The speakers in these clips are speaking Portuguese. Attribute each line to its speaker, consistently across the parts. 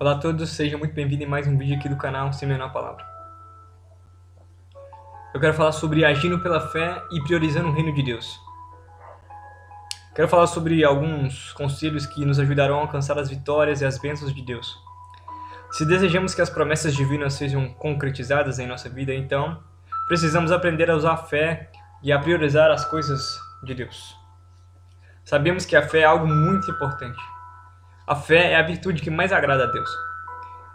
Speaker 1: Olá a todos, sejam muito bem-vindos em mais um vídeo aqui do canal Semeando a Palavra. Eu quero falar sobre agindo pela fé e priorizando o reino de Deus. Quero falar sobre alguns conselhos que nos ajudarão a alcançar as vitórias e as bênçãos de Deus. Se desejamos que as promessas divinas sejam concretizadas em nossa vida, então precisamos aprender a usar a fé e a priorizar as coisas de Deus. Sabemos que a fé é algo muito importante. A fé é a virtude que mais agrada a Deus.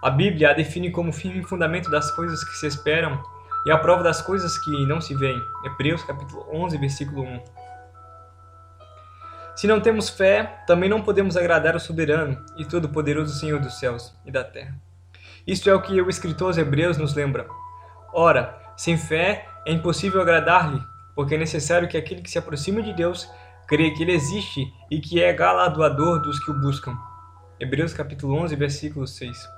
Speaker 1: A Bíblia a define como firme fundamento das coisas que se esperam e a prova das coisas que não se veem. Hebreus capítulo 11, versículo 1. Se não temos fé, também não podemos agradar o soberano e todo-poderoso Senhor dos céus e da terra. Isto é o que o escritor aos Hebreus nos lembra. Ora, sem fé é impossível agradar-lhe, porque é necessário que aquele que se aproxima de Deus creia que ele existe e que é galardoador dos que o buscam. Hebreus capítulo 11, versículo 6.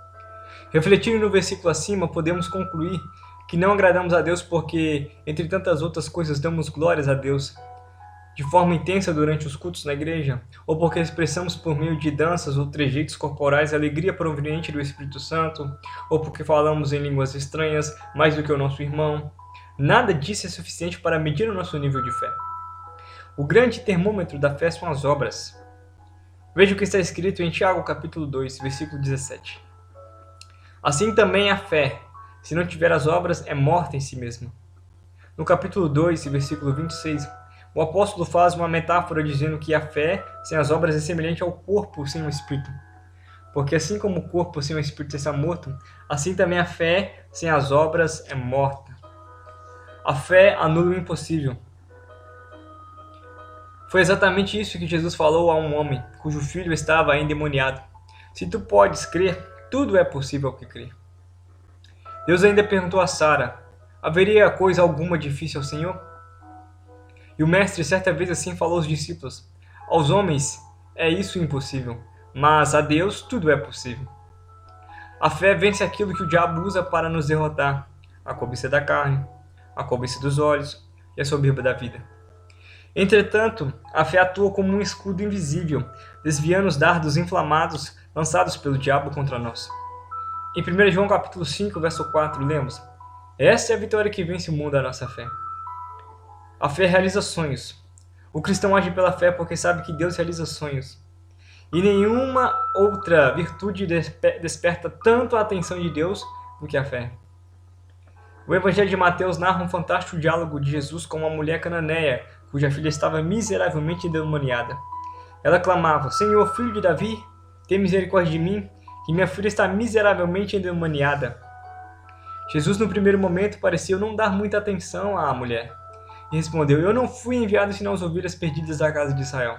Speaker 1: Refletindo no versículo acima, podemos concluir que não agradamos a Deus porque, entre tantas outras coisas, damos glórias a Deus de forma intensa durante os cultos na igreja, ou porque expressamos por meio de danças ou trejeitos corporais a alegria proveniente do Espírito Santo, ou porque falamos em línguas estranhas mais do que o nosso irmão. Nada disso é suficiente para medir o nosso nível de fé. O grande termômetro da fé são as obras. Veja o que está escrito em Tiago capítulo 2, versículo 17. Assim também a fé, se não tiver as obras, é morta em si mesma. No capítulo 2, versículo 26, o apóstolo faz uma metáfora dizendo que a fé sem as obras é semelhante ao corpo sem o espírito. Porque assim como o corpo sem o espírito está morto, assim também a fé sem as obras é morta. A fé anula o impossível. Foi exatamente isso que Jesus falou a um homem, cujo filho estava endemoniado. Se tu podes crer, tudo é possível ao que crer. Deus ainda perguntou a Sara, haveria coisa alguma difícil ao Senhor? E o mestre certa vez assim falou aos discípulos, aos homens é isso impossível, mas a Deus tudo é possível. A fé vence aquilo que o diabo usa para nos derrotar, a cobiça da carne, a cobiça dos olhos e a soberba da vida. Entretanto, a fé atua como um escudo invisível, desviando os dardos inflamados lançados pelo diabo contra nós. Em 1 João capítulo 5, verso 4, lemos: essa é a vitória que vence o mundo, a nossa fé. A fé realiza sonhos. O cristão age pela fé porque sabe que Deus realiza sonhos. E nenhuma outra virtude desperta tanto a atenção de Deus do que a fé. O Evangelho de Mateus narra um fantástico diálogo de Jesus com uma mulher cananeia, cuja filha estava miseravelmente endemoniada. Ela clamava, Senhor, filho de Davi, tem misericórdia de mim, que minha filha está miseravelmente endemoniada. Jesus, no primeiro momento, pareceu não dar muita atenção à mulher. E respondeu, eu não fui enviado senão as ovelhas perdidas da casa de Israel.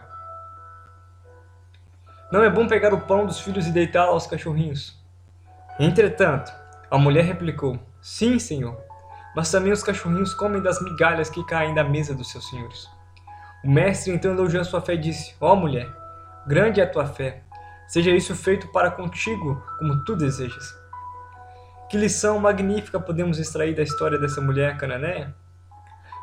Speaker 1: Não é bom pegar o pão dos filhos e deitá-lo aos cachorrinhos. Entretanto, a mulher replicou, sim, Senhor, mas também os cachorrinhos comem das migalhas que caem da mesa dos seus senhores. O mestre então elogiou sua fé e disse, ó mulher, grande é a tua fé, seja isso feito para contigo como tu desejas. Que lição magnífica podemos extrair da história dessa mulher cananeia?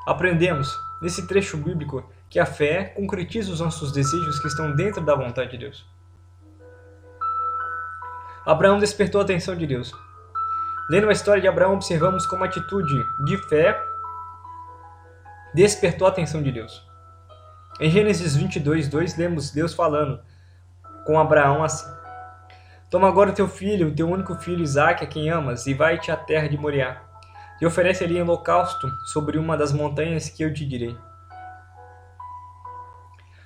Speaker 1: Aprendemos, nesse trecho bíblico, que a fé concretiza os nossos desejos que estão dentro da vontade de Deus. Abraão despertou a atenção de Deus. Lendo a história de Abraão, observamos como a atitude de fé despertou a atenção de Deus. Em Gênesis 22, 2, lemos Deus falando com Abraão assim, toma agora o teu filho, o teu único filho Isaque, a quem amas, e vai-te à terra de Moriá, e oferece ali em holocausto sobre uma das montanhas que eu te direi.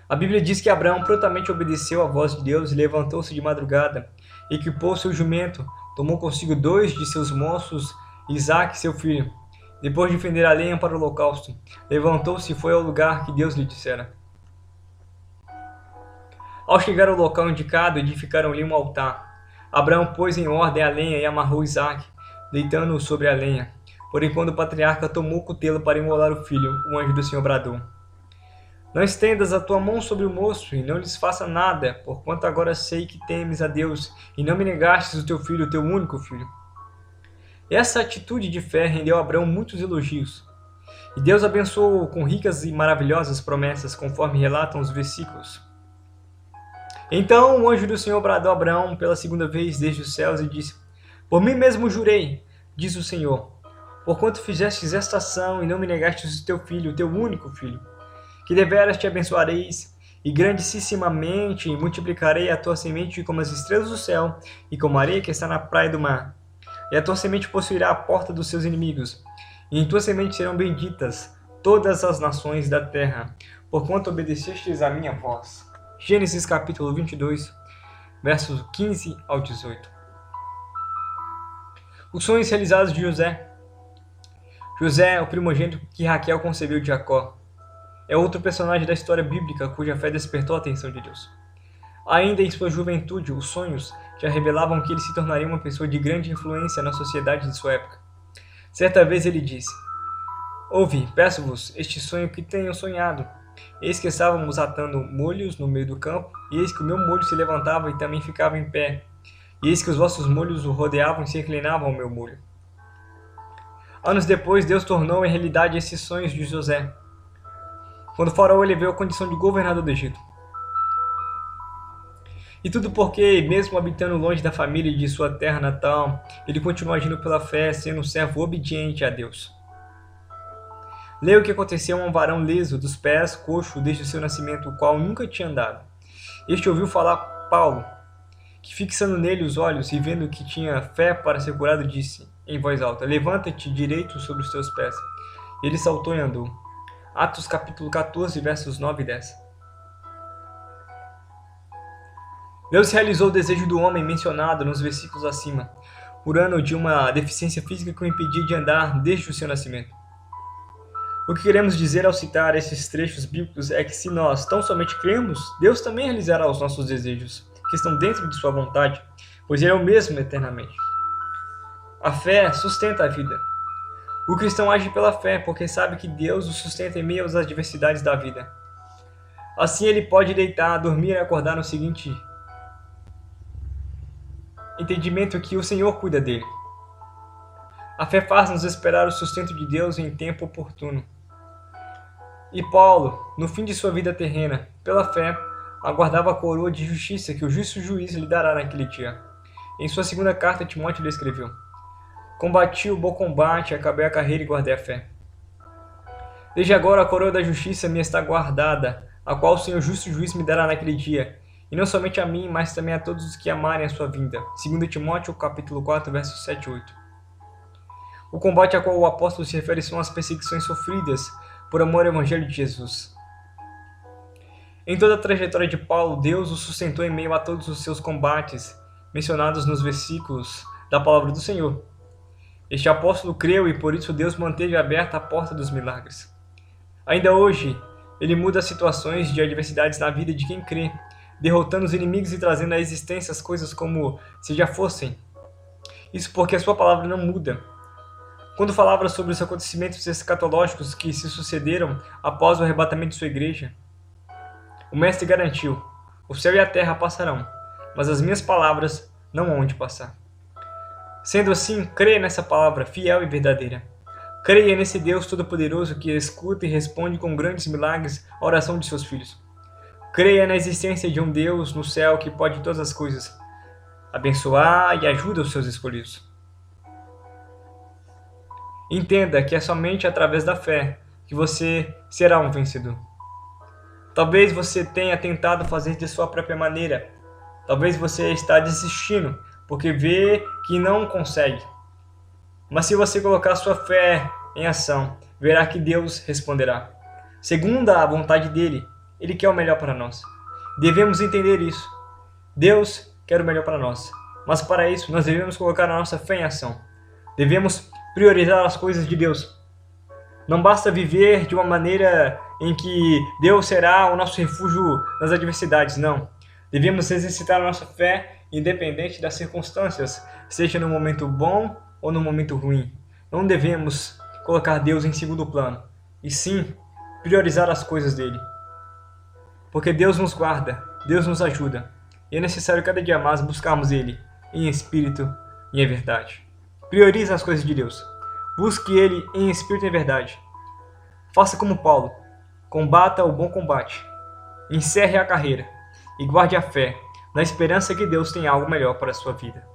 Speaker 1: A Bíblia diz que Abraão prontamente obedeceu à voz de Deus e levantou-se de madrugada, equipou seu jumento, tomou consigo 2 de seus moços, Isaque, seu filho. Depois de fender a lenha para o holocausto, levantou-se e foi ao lugar que Deus lhe dissera. Ao chegar ao local indicado, edificaram ali um altar. Abraão pôs em ordem a lenha e amarrou Isaque, deitando-o sobre a lenha. Porém, quando o patriarca tomou o cutelo para imolar o filho, o anjo do Senhor bradou. Não estendas a tua mão sobre o moço, e não lhes faça nada, porquanto agora sei que temes a Deus, e não me negastes o teu filho, o teu único filho. Essa atitude de fé rendeu a Abraão muitos elogios. E Deus abençoou-o com ricas e maravilhosas promessas, conforme relatam os versículos. Então o anjo do Senhor bradou a Abraão pela segunda vez desde os céus e disse: Por mim mesmo jurei, diz o Senhor, porquanto fizestes esta ação e não me negastes o teu filho, o teu único filho, que deveras te abençoareis, e grandissimamente multiplicarei a tua semente como as estrelas do céu e como a areia que está na praia do mar. E a tua semente possuirá a porta dos seus inimigos, e em tua semente serão benditas todas as nações da terra, porquanto obedecestes a minha voz. Gênesis capítulo 22, versos 15 ao 18. Os sonhos realizados de José. José é o primogênito que Raquel concebeu de Jacó. É outro personagem da história bíblica cuja fé despertou a atenção de Deus. Ainda em sua juventude, os sonhos já revelavam que ele se tornaria uma pessoa de grande influência na sociedade de sua época. Certa vez ele disse: Ouve, peço-vos este sonho que tenho sonhado. Eis que estávamos atando molhos no meio do campo, e eis que o meu molho se levantava e também ficava em pé. E eis que os vossos molhos o rodeavam e se inclinavam ao meu molho. Anos depois, Deus tornou em realidade esses sonhos de José, quando Faraó elevou a condição de governador do Egito. E tudo porque, mesmo habitando longe da família e de sua terra natal, ele continuou agindo pela fé, sendo um servo obediente a Deus. Leia o que aconteceu a um varão leso dos pés, coxo, desde o seu nascimento, o qual nunca tinha andado. Este ouviu falar Paulo, que fixando nele os olhos e vendo que tinha fé para ser curado, disse em voz alta: Levanta-te direito sobre os teus pés. Ele saltou e andou. Atos capítulo 14, versos 9 e 10. Deus realizou o desejo do homem mencionado nos versículos acima, curando-o de uma deficiência física que o impedia de andar desde o seu nascimento. O que queremos dizer ao citar esses trechos bíblicos é que se nós tão somente cremos, Deus também realizará os nossos desejos, que estão dentro de sua vontade, pois Ele é o mesmo eternamente. A fé sustenta a vida. O cristão age pela fé porque sabe que Deus o sustenta em meio às adversidades da vida. Assim ele pode deitar, dormir e acordar no seguinte entendimento que o Senhor cuida dele. A fé faz-nos esperar o sustento de Deus em tempo oportuno. E Paulo, no fim de sua vida terrena, pela fé, aguardava a coroa de justiça que o justo juiz lhe dará naquele dia. Em sua segunda carta, Timóteo lhe escreveu: Combati o bom combate, acabei a carreira e guardei a fé. Desde agora a coroa da justiça me está guardada, a qual o Senhor justo juiz me dará naquele dia, e não somente a mim, mas também a todos os que amarem a sua vinda. 2 Timóteo capítulo 4, versos 7 e 8. O combate a qual o apóstolo se refere são as perseguições sofridas por amor ao Evangelho de Jesus. Em toda a trajetória de Paulo, Deus o sustentou em meio a todos os seus combates, mencionados nos versículos da palavra do Senhor. Este apóstolo creu e por isso Deus manteve aberta a porta dos milagres. Ainda hoje, ele muda as situações de adversidades na vida de quem crê, derrotando os inimigos e trazendo à existência as coisas como se já fossem. Isso porque a sua palavra não muda. Quando falava sobre os acontecimentos escatológicos que se sucederam após o arrebatamento de sua igreja, o mestre garantiu: o céu e a terra passarão, mas as minhas palavras não hão de passar. Sendo assim, creia nessa palavra fiel e verdadeira. Creia nesse Deus Todo-Poderoso que escuta e responde com grandes milagres a oração de seus filhos. Creia na existência de um Deus no céu que pode todas as coisas, abençoar e ajuda os seus escolhidos. Entenda que é somente através da fé que você será um vencedor. Talvez você tenha tentado fazer de sua própria maneira. Talvez você está desistindo porque vê que não consegue. Mas se você colocar sua fé em ação, verá que Deus responderá. Segundo a vontade dele, Ele quer o melhor para nós. Devemos entender isso. Deus quer o melhor para nós. Mas para isso, nós devemos colocar a nossa fé em ação. Devemos priorizar as coisas de Deus. Não basta viver de uma maneira em que Deus será o nosso refúgio nas adversidades, não. Devemos exercitar a nossa fé independente das circunstâncias, seja no momento bom ou no momento ruim. Não devemos colocar Deus em segundo plano, e sim priorizar as coisas dele. Porque Deus nos guarda, Deus nos ajuda, e é necessário cada dia mais buscarmos Ele em espírito e em verdade. Priorize as coisas de Deus. Busque Ele em espírito e em verdade. Faça como Paulo. Combata o bom combate. Encerre a carreira. e guarde a fé, na esperança que Deus tem algo melhor para a sua vida.